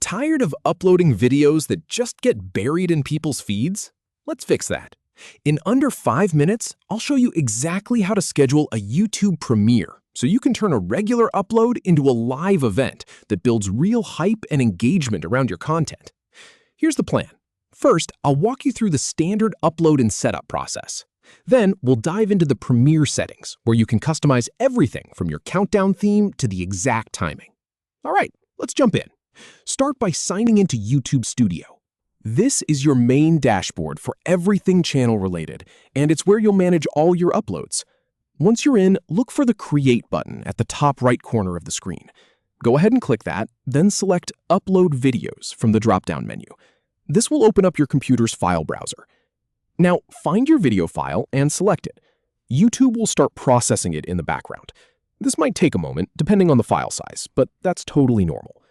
Tired of uploading videos that just get buried in people's feeds? Let's fix that. In under 5 minutes, I'll show you exactly how to schedule a YouTube premiere so you can turn a regular upload into a live event that builds real hype and engagement around your content. Here's the plan. First, I'll walk you through the standard upload and setup process. Then, we'll dive into the premiere settings, where you can customize everything from your countdown theme to the exact timing. All right, let's jump in. Start by signing into YouTube Studio. This is your main dashboard for everything channel related, and it's where you'll manage all your uploads. Once you're in, look for the Create button at the top right corner of the screen. Go ahead and click that, then select Upload Videos from the drop-down menu. This will open up your computer's file browser. Now, find your video file and select it. YouTube will start processing it in the background. This might take a moment, depending on the file size, but that's totally normal.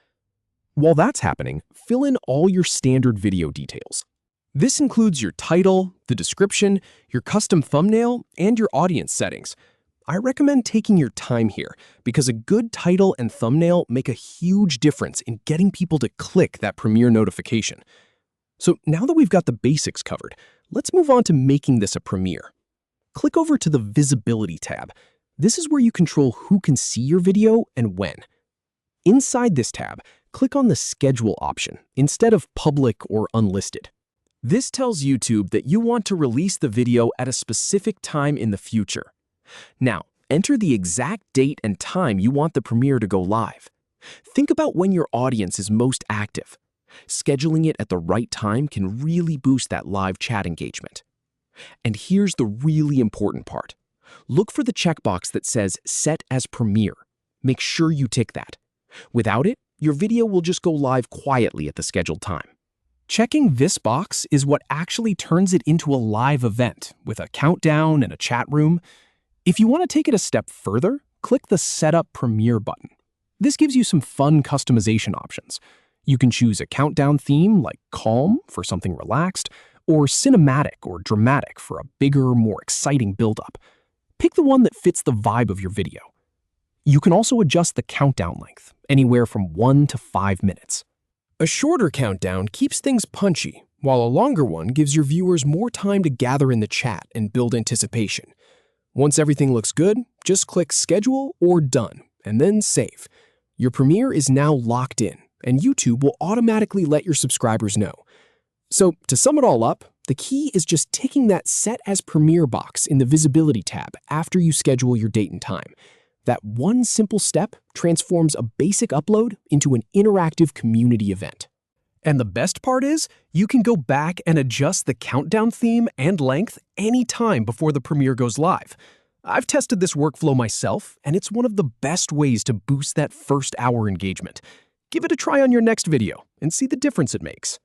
While that's happening, fill in all your standard video details. This includes your title, the description, your custom thumbnail, and your audience settings. I recommend taking your time here because a good title and thumbnail make a huge difference in getting people to click that premiere notification. So now that we've got the basics covered, let's move on to making this a premiere. Click over to the Visibility tab. This is where you control who can see your video and when. Inside this tab, click on the Schedule option instead of Public or Unlisted. This tells YouTube that you want to release the video at a specific time in the future. Now, enter the exact date and time you want the premiere to go live. Think about when your audience is most active. Scheduling it at the right time can really boost that live chat engagement. And here's the really important part. Look for the checkbox that says Set as Premiere. Make sure you tick that. Without it, your video will just go live quietly at the scheduled time. Checking this box is what actually turns it into a live event with a countdown and a chat room. If you want to take it a step further, click the Setup Premiere button. This gives you some fun customization options. You can choose a countdown theme like Calm for something relaxed, or Cinematic or Dramatic for a bigger, more exciting build-up. Pick the one that fits the vibe of your video. You can also adjust the countdown length, anywhere from 1 to 5 minutes. A shorter countdown keeps things punchy, while a longer one gives your viewers more time to gather in the chat and build anticipation. Once everything looks good, just click Schedule or Done, and then Save. Your premiere is now locked in, and YouTube will automatically let your subscribers know. So, to sum it all up, the key is just ticking that Set as Premiere box in the Visibility tab after you schedule your date and time. That one simple step transforms a basic upload into an interactive community event. And the best part is, you can go back and adjust the countdown theme and length anytime before the premiere goes live. I've tested this workflow myself, and it's one of the best ways to boost that first hour engagement. Give it a try on your next video and see the difference it makes.